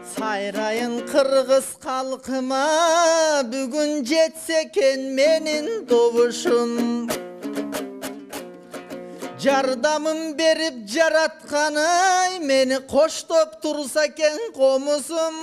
Сайрайын Кыргыз халкыма бүгүн жетсе экен менин добушум. Жардамын берип жаратканы мени коштоп турса экен комусум.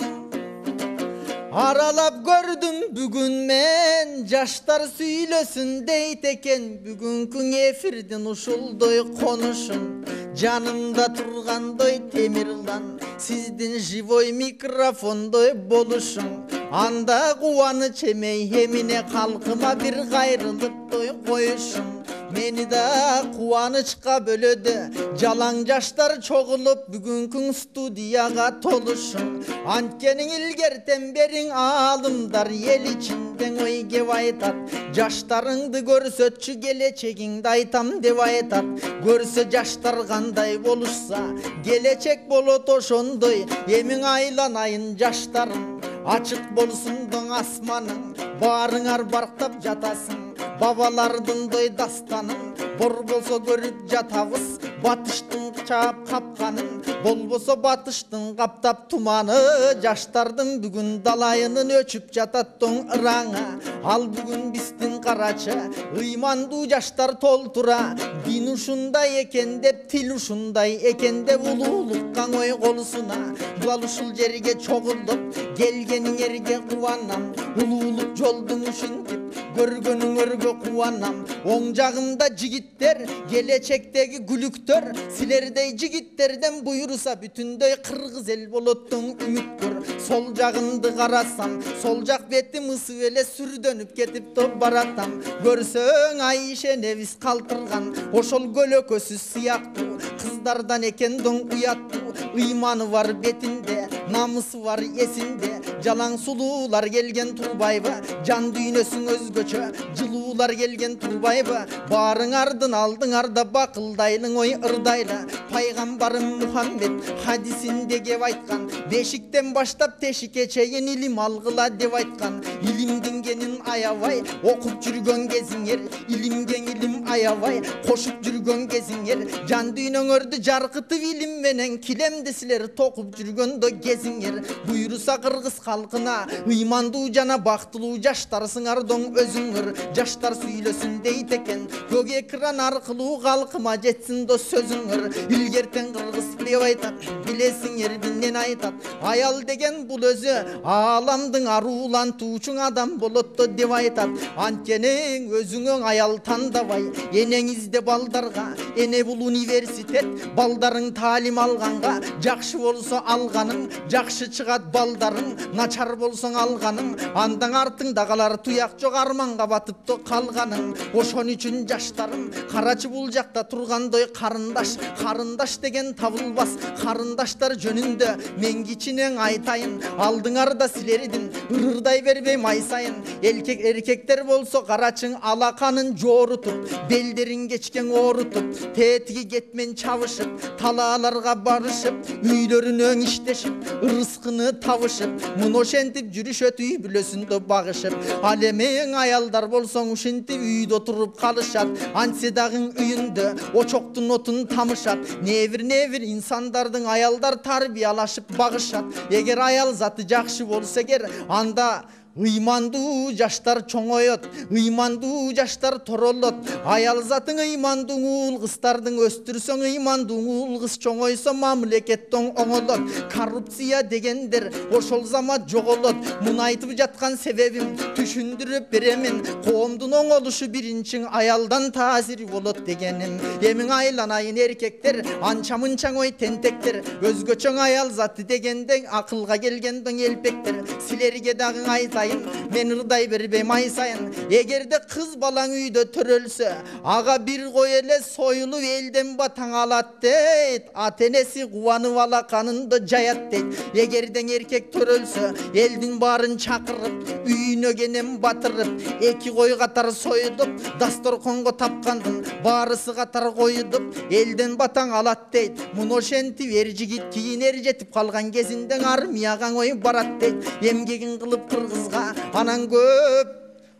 Аралап көрдүм бүгүн мен жаштар сүйлөсүн дейт экен бүгүнкү эфирдин ушулдой конушун. Жанымда тургандой Темирлан сиздин живой микрофондой болушуң. Анда кубаныч эмей эмине калкыма бир кайрылыптой коюшуң. Мени да кубанычка бөлөдү жалаң жаштар чогулуп бүгүнкү студияга толушуң. Анткени илгертен бериң аалымдар эл ичинден ой кеп айтат. Жаштарыңды көрсөтчү келечегиңди айтам деп айтат. Көрсө жаштар кандай болушса келечек болот ошондой. Эмиң айланайын жаштарым, ачык болсун доң асманың. Баарыңар барктап жатасың бабалардыңдой дастанын. Бор болсо көрүп жатабыз батыштың чаап капканын. Болбосо батыштың каптап туманы. Жаштардын бүгүн далайынын өчүп жатат тоң ыраңа. Ал бүгүн биздин карачы ыймандуу жаштар толтура. Дин ушундай экен деп, тил ушундай экен деп улуулукка ой колусуна. Була ушул жерге чогулуп келгениңерге кубанам. Улуулук жолдун ушинтип көргөнүңөргө кубанам. Оң жагымда жигиттер, келечектеги күлүктөр. Силердей жигиттерден буйруса бүтүндөй кыргыз эл болоттун үмүткөр. Сол жагымды карасам, сол жак бетим ысып эле сүрдөнүп кетип топ баратам. Көрсөң Айше небис калтырган ошол көлөкөсү сыяктуу. Кыздардан экен доң уяттуу. Ыйманы бар бетинде, намысы бар эсинде. Жалаң сулуулар келген турбайбы, жан дүйнөсүң өзгөчө. Жылуулар келген турбайбы, баарыңардын алдыңарда бакылдайлың ой ырдайлы. Пайгамбарым Мухаммед хадисинде кеп айткан, бешиктен баштап тешикке чейин илим алгыла деп айткан. Илимдин кенин аябай окуп жүргөн кезиңер, илимген илим аябай кошуп жүргөн кезиңер. Жан дүйнөңөрдү жаркытып илим менен килемди силер токуп жүргөндө кезиңер. Буйруса кыргыз халкына ыймандуу жана бактылуу жаштарсыңар доң өзүңөр. Жаштар сүйлөсүн дейт экен көк экран аркылуу калкыма жетсин до сөзүңөр. Илгертен кыргыз деп айтат, билесиңер эмнени айтат. Аял деген бул өзү ааламдын аруулантуучуң адам болот деп айтат. Анткени өзүңө аял тандабай энеңизде балдарга, эне бул университет, балдарың таалим алганга. Жакшы болсо алганың, жакшы чыгат балдарың, начар болсоң алганың. Андан артыңда калар туяк жок арманга батып то калганың. Ошон үчүн жаштарым, карачы бул жакта тургандой карындаш. Карындаш деген табылбас. Карындаштар жөнүндө мен кичинең айтайын. Алдыңарда силердин ырырдай бербейм ай сайын. Эркектер болсо карачың алаканын жоорутуп, белдерин кечкен оорутуп, тетиги кетмен чабышып, талааларга барышып, үйлөрүнөн иштешип, ырыскыны табышып, муну ошентип жүрүшөт үй бүлөсүндө багышып. Ал эми аялдар болсоң ушинтип үйдө туруп калышат. Антсе дагы үйүндө очоктун отун тамышат. Небир инсандардын аялдар тарбиялашып багышат. Эгер аял заты жакшы болсо эгер, анда ыймандуу жаштар чоңоет, ыймандуу жаштар торолот. Аял затың ыймандуу уул кыздардын өстүрсөң, ыймандуу уул кыз чоңойсо мамлекеттен оңолот. Коррупция дегендер ошол замат жоголот. Муну айтып жаткан себебим түшүндүрүп беремин. Коомдун оңолушу биринчи аялдан таасир болот дегеним. Эмиң айланайын эркектер, анча мынчаң ой тентектер. Өзгөчөң аял заты дегенде акылга келгенден элпектер. Силерге дагы айтайын, мен ырдай бербейм ай сайын. Эгерде кыз балаң үйдө төрөлсө, ага бир кой эле союлуп элден батаң алат дейт. Ата энеси кубанып алаканында жаят дейт. Эгерден эркек төрөлсө, элдин баарын чакырып, үйүнө кенен батырып, эки кой катар союлуп, дасторконго тапкандын баарысы катар коюлуп, элден батаң алат дейт. Муну ошентип эр жигит кийин эр жетип калган кезинде армияга ой барат дейт. Эмгегин кылып кыргызга анан көп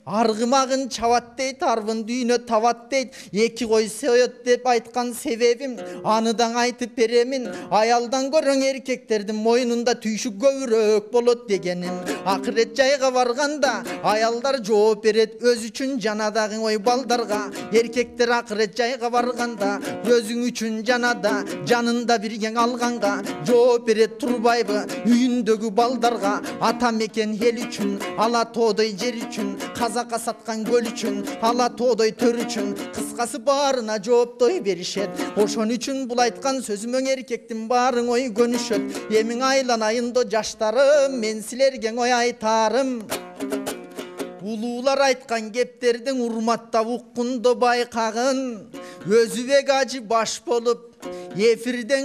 Аргымагын чабат дейт, арбын дүйнө табат дейт. Эки кой соет деп айткан себебим аныдан айтып беремин. Аялдан көрөң эркектердин мойнунда түйшүк көбүрөөк болот дегеним. Акырет жайга барганда аялдар жооп берет өз үчүн жанадагы ой балдарга. Эркектер акырет жайга барганда өзүң үчүн жанада жанында бирген алганга жооп берет турбайбы үйүндөгү балдарга. Ата мекен эл үчүн, ала тоодой жер үчүн, казакка саткан көл үчүн, ала тоодой төр үчүн, кыскасы баарына жооптой беришет. Ошон үчүн бул айткан сөзүмөң эркектин баарың ой көнүшөт. Эмиң айланайындо жаштарым, мен силерге ой айтарым. Улуулар айткан кептердин урматтап уккунду байкагын, өзүбек ажы баш болуп эфирден